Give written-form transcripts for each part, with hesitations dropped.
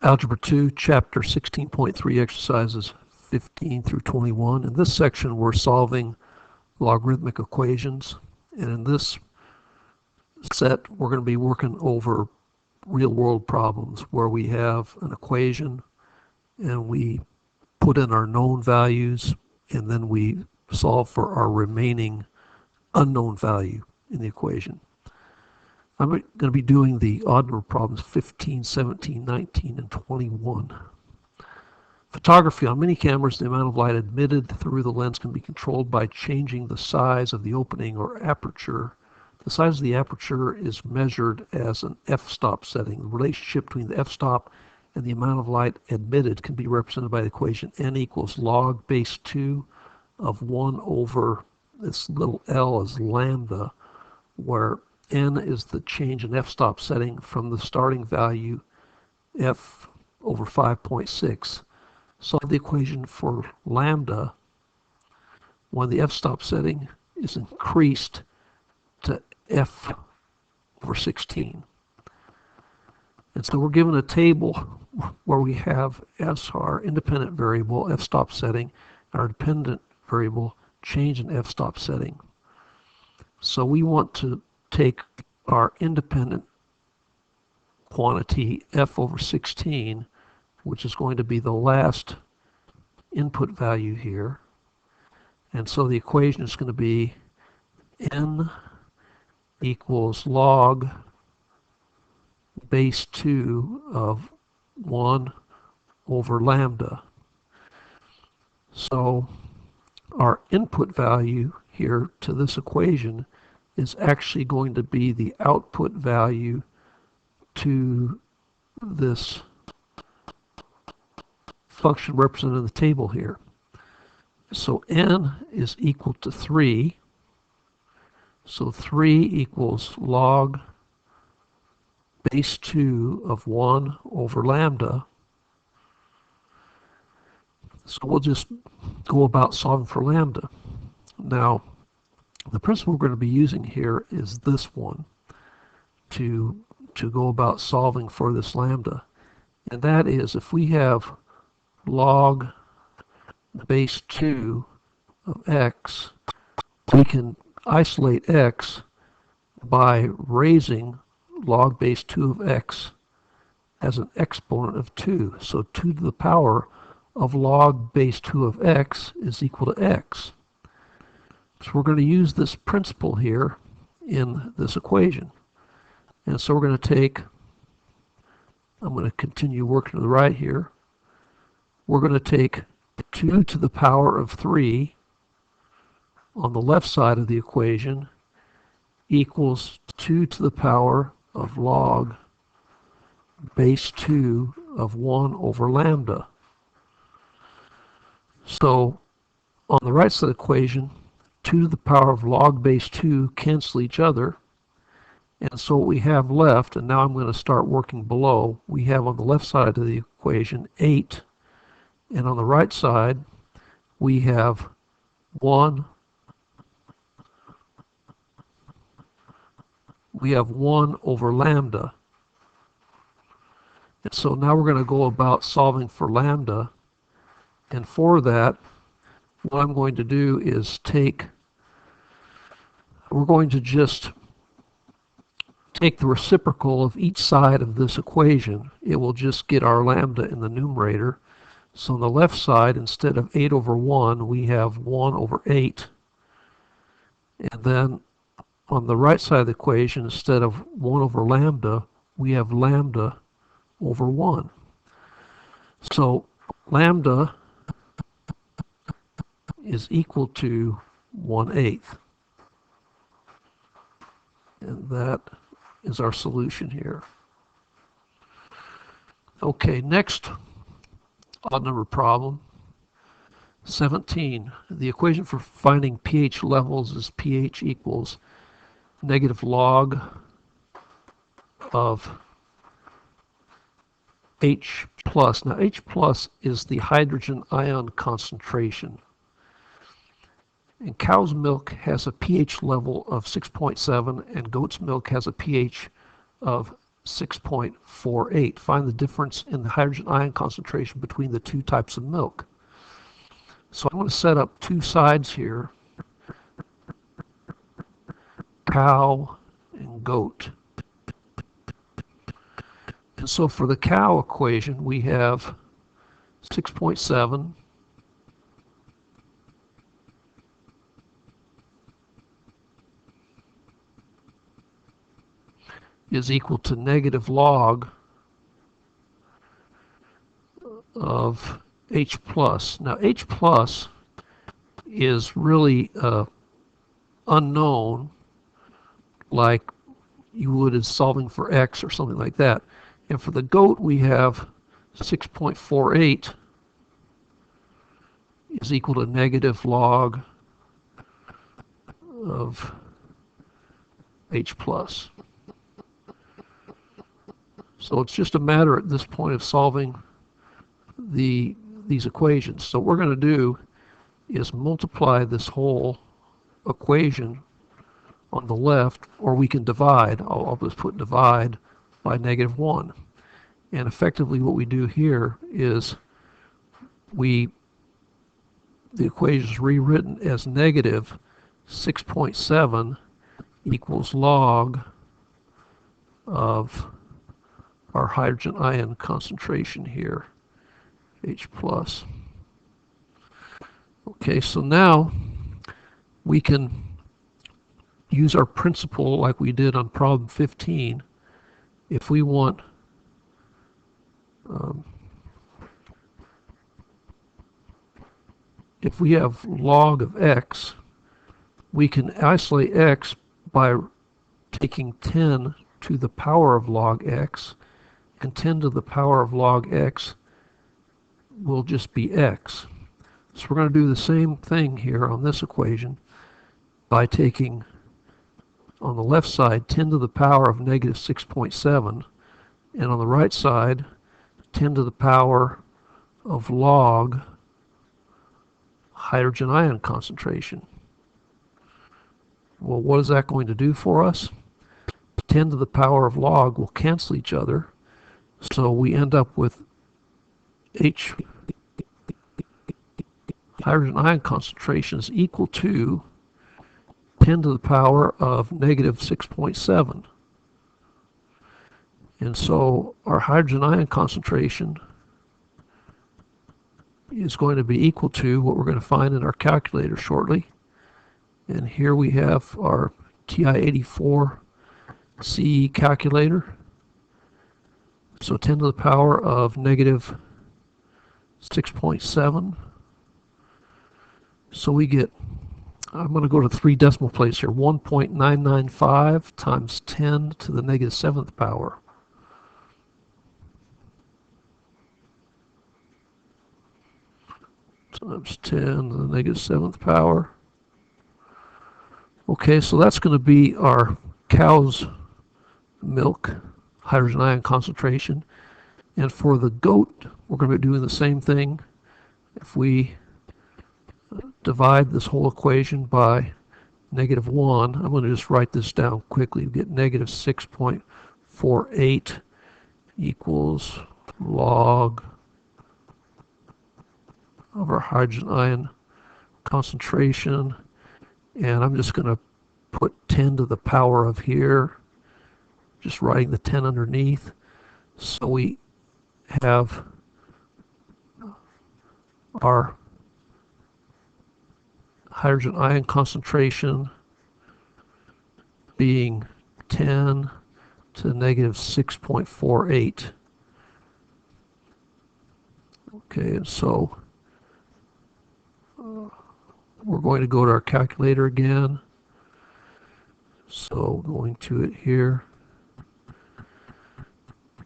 Algebra 2, Chapter 16.3, exercises 15 through 21. In this section, we're solving logarithmic equations. And in this set, we're going to be working over real-world problems where we have an equation and we put in our known values and then we solve for our remaining unknown value in the equation. I'm going to be doing the odd number problems 15, 17, 19, and 21. Photography. On many cameras, the amount of light admitted through the lens can be controlled by changing the size of the opening or aperture. The size of the aperture is measured as an f-stop setting. The relationship between the f-stop and the amount of light admitted can be represented by the equation n equals log base 2 of 1 over this little l is lambda, where n is the change in f-stop setting from the starting value f over 5.6. Solve the equation for lambda when the f-stop setting is increased to f over 16. And so we're given a table where we have as our independent variable f-stop setting and our dependent variable change in f-stop setting. So we want to take our independent quantity f over 16, which is going to be the last input value here. And so the equation is going to be n equals log base 2 of 1 over lambda. So our input value here to this equation is actually going to be the output value to this function represented in the table here. So n is equal to 3. So 3 equals log base 2 of 1 over lambda. So we'll just go about solving for lambda. Now, the principle we're going to be using here is this one to go about solving for this lambda. And that is, if we have log base 2 of x, we can isolate x by raising log base 2 of x as an exponent of 2. So 2 to the power of log base 2 of x is equal to x. So we're going to use this principle here in this equation. And so we're going to take, I'm going to continue working to the right here. We're going to take 2 to the power of 3 on the left side of the equation equals 2 to the power of log base 2 of 1 over lambda. So on the right side of the equation, 2 to the power of log base 2 cancel each other. And so what we have left, and now I'm going to start working below, we have on the left side of the equation 8. And on the right side, we have 1. We have 1 over lambda. And so now we're going to go about solving for lambda. And for that, what I'm going to do is we're going to just take the reciprocal of each side of this equation. It will just get our lambda in the numerator. So on the left side, instead of 8 over 1, we have 1 over 8. And then on the right side of the equation, instead of 1 over lambda, we have lambda over 1. So lambda is equal to 1/8. And that is our solution here. Okay, next odd number problem, 17. The equation for finding pH levels is pH equals negative log of H plus. Now H plus is the hydrogen ion concentration. And cow's milk has a pH level of 6.7 and goat's milk has a pH of 6.48. Find the difference in the hydrogen ion concentration between the two types of milk. So I'm going to set up two sides here, cow and goat. And so for the cow equation, we have 6.7 is equal to negative log of H plus. Now H plus is really unknown, like you would in solving for X or something like that. And for the goat, we have 6.48 is equal to negative log of H plus. So it's just a matter at this point of solving these equations. So what we're going to do is multiply this whole equation on the left, or we can divide. I'll just put divide by negative 1. And effectively what we do here is the equation is rewritten as negative 6.7 equals log of our hydrogen ion concentration here, H plus. Okay, so now we can use our principle like we did on problem 15. If we want if we have log of x, we can isolate x by taking 10 to the power of log x, and 10 to the power of log x will just be x. So we're going to do the same thing here on this equation by taking, on the left side, 10 to the power of negative 6.7, and on the right side, 10 to the power of log hydrogen ion concentration. Well, what is that going to do for us? 10 to the power of log will cancel each other, so we end up with H hydrogen ion concentration is equal to 10 to the power of negative 6.7. And so our hydrogen ion concentration is going to be equal to what we're going to find in our calculator shortly. And here we have our TI-84 CE calculator. So 10 to the power of negative 6.7. So we get, I'm going to go to 3 decimal places here, 1.995 times 10 to the negative 7th power. Times 10 to the negative 7th power. Okay, so that's going to be our cow's milk hydrogen ion concentration. And for the goat, we're going to be doing the same thing. If we divide this whole equation by negative 1, I'm going to just write this down quickly. We get negative 6.48 equals log of our hydrogen ion concentration, and I'm just going to put 10 to the power of here, just writing the 10 underneath. So we have our hydrogen ion concentration being 10 to the negative 6.48. Okay, and so we're going to go to our calculator again. So going to it here,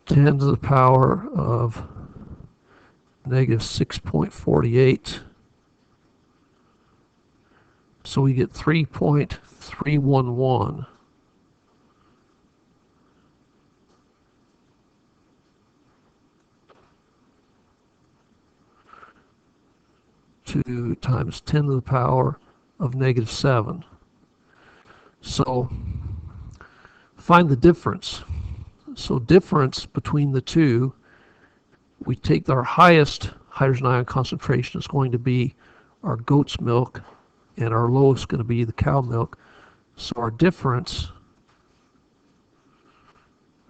10 to the power of negative 6.48. So we get 3.311. Times 10 to the power of negative 7. So find the difference. So difference between the two, we take our highest hydrogen ion concentration is going to be our goat's milk, and our lowest is going to be the cow milk. So our difference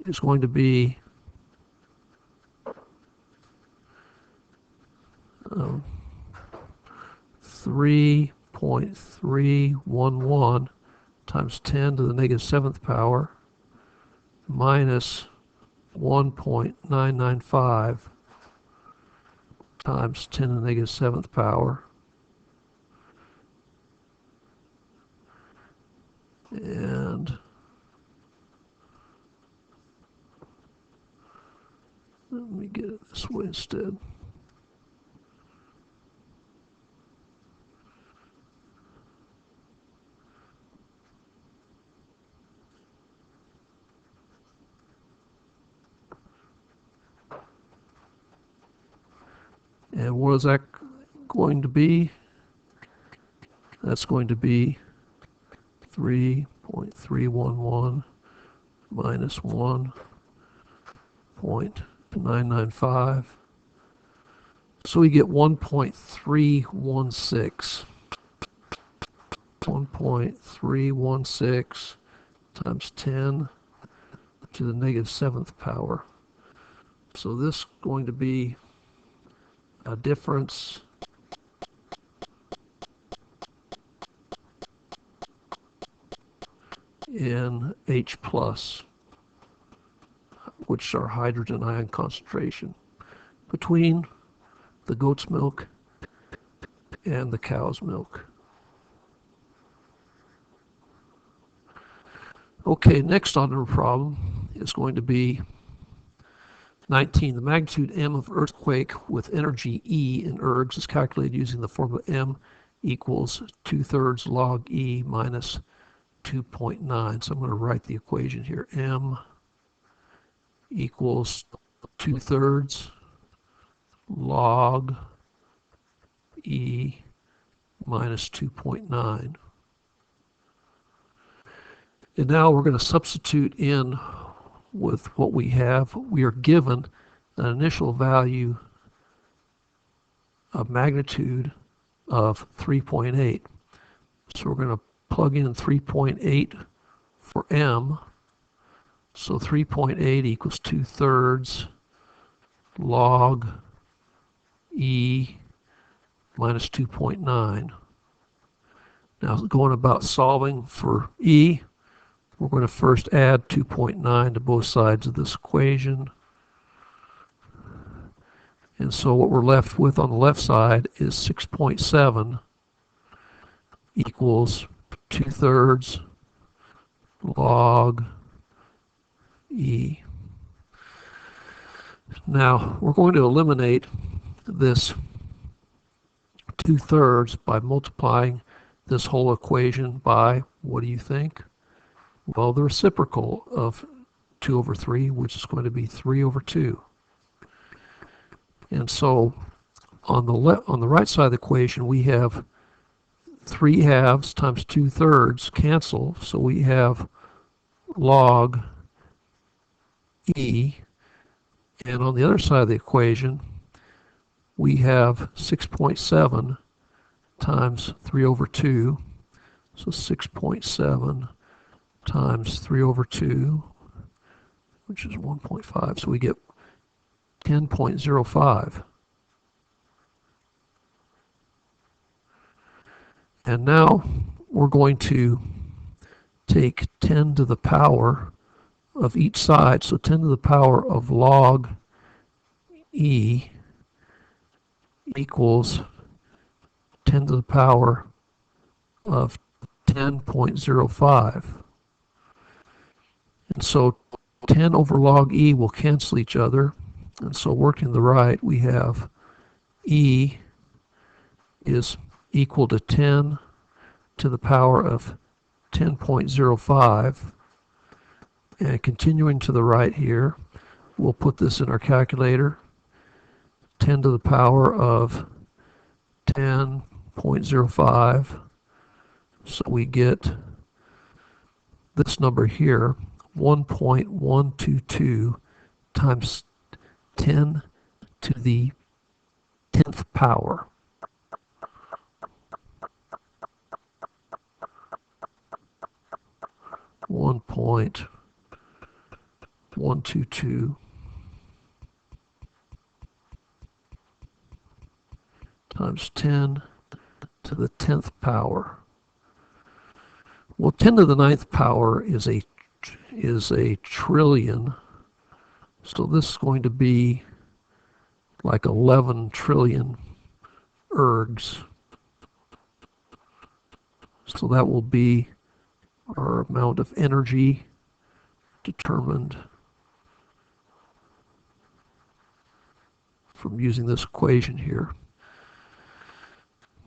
is going to be 3.311 times 10 to the negative 7th power minus 1.995 times 10 to the negative 7th power. And let me get it this way instead. And what is that going to be? That's going to be 3.311 minus 1.995. So we get 1.316. 1.316 times 10 to the negative 7th power. So this is going to be a difference in H plus, which is our hydrogen ion concentration, between the goat's milk and the cow's milk. Okay, next on the problem is going to be 19. The magnitude M of earthquake with energy E in ergs is calculated using the formula M equals 2/3 log E minus 2.9. So I'm going to write the equation here. M equals 2/3 log E minus 2.9. And now we're going to substitute in with what we have. We are given an initial value of magnitude of 3.8. So we're going to plug in 3.8 for M. So 3.8 equals 2/3 log E minus 2.9. Now going about solving for E, we're going to first add 2.9 to both sides of this equation. And so what we're left with on the left side is 6.7 equals 2/3 log E. Now we're going to eliminate this 2/3 by multiplying this whole equation by, what do you think? Well, the reciprocal of 2/3, which is going to be 3/2. And so on the right side of the equation, we have 3/2 times 2/3 cancel. So we have log E. And on the other side of the equation, we have 6.7 times 3/2. So 6.7 times 3/2, which is 1.5. So we get 10.05. And now we're going to take 10 to the power of each side. So 10 to the power of log E equals 10 to the power of 10.05. And so 10 over log E will cancel each other. And so working to the right, we have E is equal to 10 to the power of 10.05. And continuing to the right here, we'll put this in our calculator. 10 to the power of 10.05. So we get this number here, 1.122 times 10 to the 10th power. One point 122 times 10 to the 10th power. Well, 10 to the 9th power is a trillion. So this is going to be like 11 trillion ergs. So that will be our amount of energy determined from using this equation here.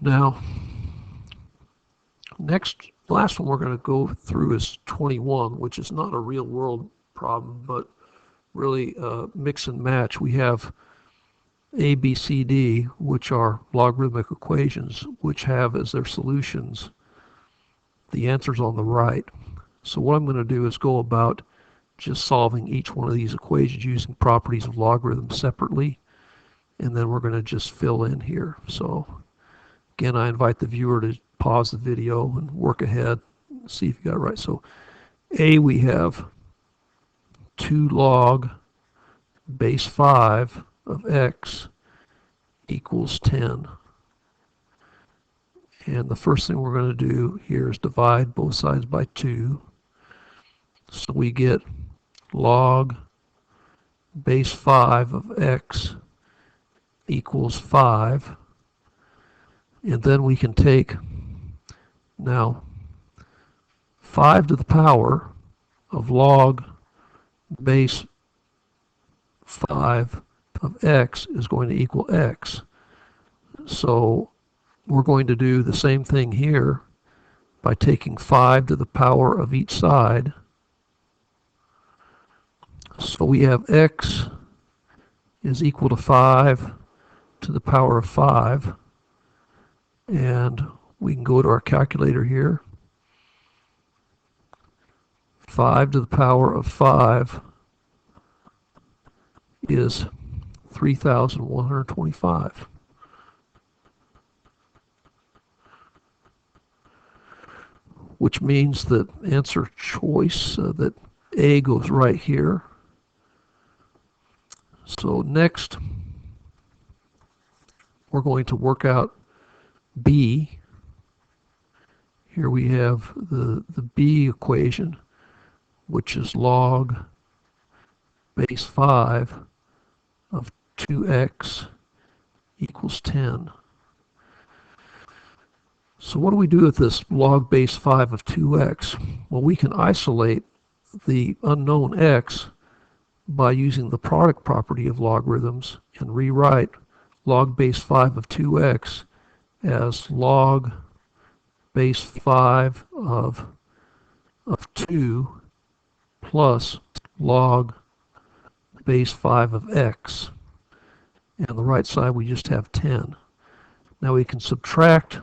Now, last one we're going to go through is 21, which is not a real world problem, but really mix and match. We have A, B, C, D, which are logarithmic equations, which have as their solutions the answers on the right. So what I'm going to do is go about just solving each one of these equations using properties of logarithms separately, and then we're going to just fill in here. So again, I invite the viewer to pause the video and work ahead, see if you got it right. So A, we have 2 log base 5 of x equals 10. And the first thing we're going to do here is divide both sides by 2. So we get log base 5 of x equals 5. And then we can take now 5 to the power of log base 5 of x is going to equal x. So we're going to do the same thing here by taking 5 to the power of each side. So we have x is equal to 5 to the power of 5. And we can go to our calculator here. 5 to the power of 5 is 3,125. Which means that answer choice, that A goes right here. So next, we're going to work out B. Here we have the B equation, which is log base 5 of 2x equals 10. So what do we do with this log base 5 of 2x? Well, we can isolate the unknown x by using the product property of logarithms and rewrite log base 5 of 2x as log base 5 of 2 plus log base 5 of x. And on the right side we just have 10. Now we can subtract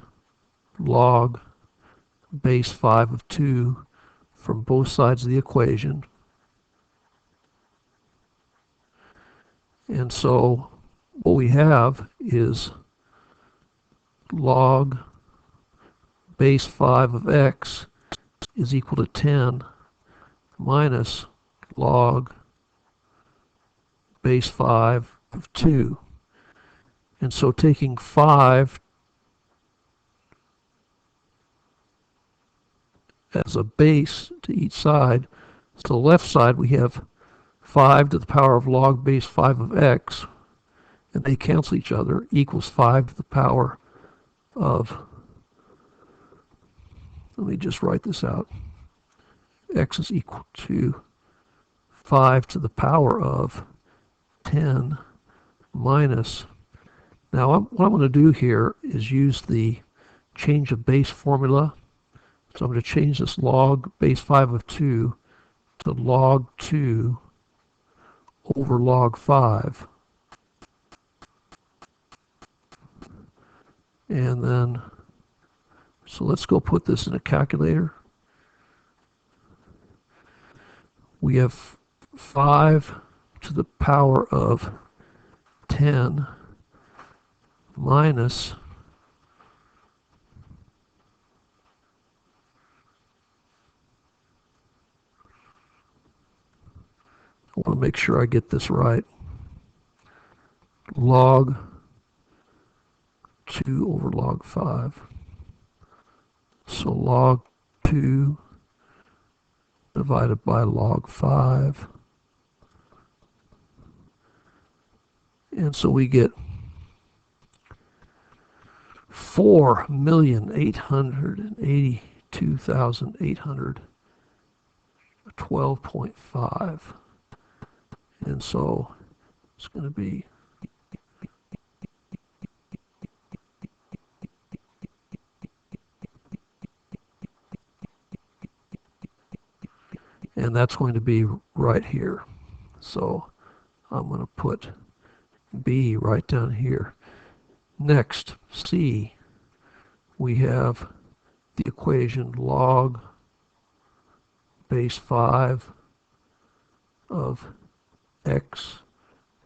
log base 5 of 2 from both sides of the equation. And so what we have is log base 5 of x is equal to 10 minus log base 5 of 2. And so taking 5 as a base to each side, to the left side we have 5 to the power of log base 5 of x, and they cancel each other, equals 5 to the power of, let me just write this out, x is equal to 5 to the power of 10 minus, now what I'm going to do here is use the change of base formula. So I'm going to change this log base 5 of 2 to log 2 over log 5. And then, so let's go put this in a calculator. we have 5 to the power of 10 minus I want to make sure I get this right. Log 2 over log 5. So log 2 divided by log 5. And so we get 4,882,812.5. And so it's going to be and that's going to be right here. So I'm going to put B right down here. Next, C, we have the equation log base 5 of x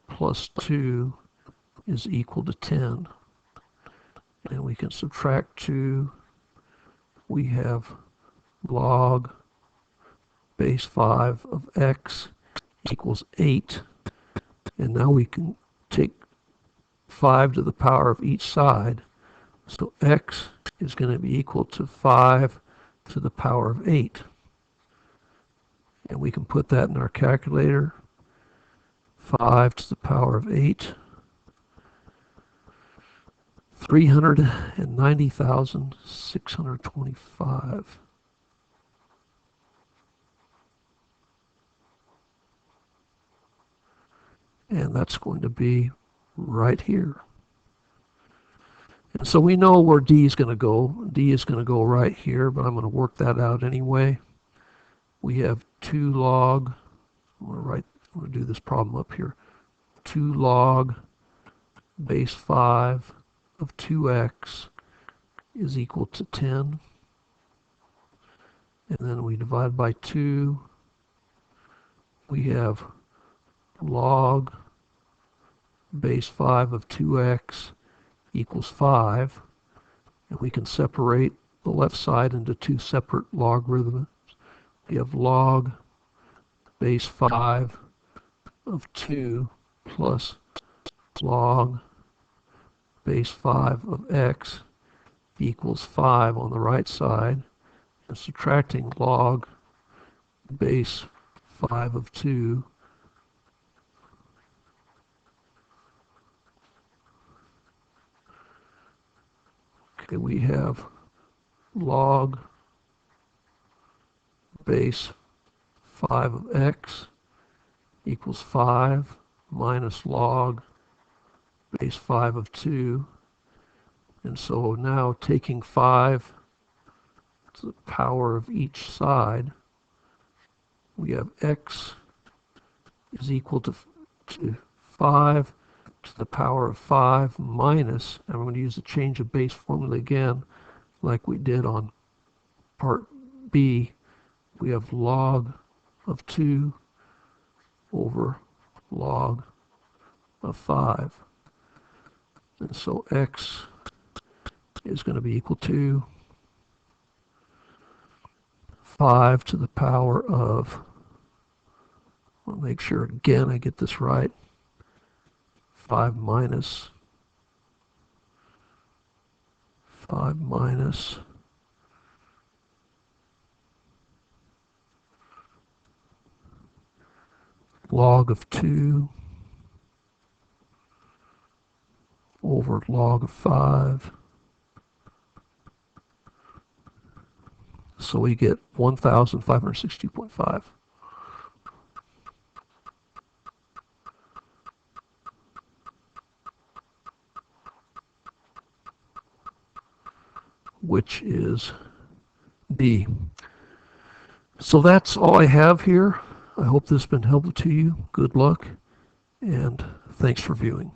plus 2 is equal to 10. And we can subtract 2. We have log base 5 of x equals 8. And now we can take 5 to the power of each side. So x is going to be equal to 5 to the power of 8. And we can put that in our calculator. 5 to the power of 8. 390,625. And that's going to be right here. And so we know where D is going to go. D is going to go right here, but I'm going to work that out anyway. We have 2 log, I'm going to do this problem up here. 2 log base 5 of 2x is equal to 10. And then we divide by 2. We have log base 5 of 2x equals 5. And we can separate the left side into 2 separate logarithms. We have log base 5 of 2 plus log base 5 of x equals 5 on the right side, and subtracting log base 5 of 2 okay, we have log base 5 of x equals 5 minus log base 5 of 2. And so now taking 5 to the power of each side, we have x is equal to 5 to the power of 5 minus, and I'm going to use the change of base formula again like we did on part B. We have log of 2 over log of 5. And so x is going to be equal to 5 to the power of, I'll make sure again I get this right, 5 minus log of 2 over log of 5. So we get 1,562.5. Which is D. So that's all I have here. I hope this has been helpful to you. Good luck, and thanks for viewing.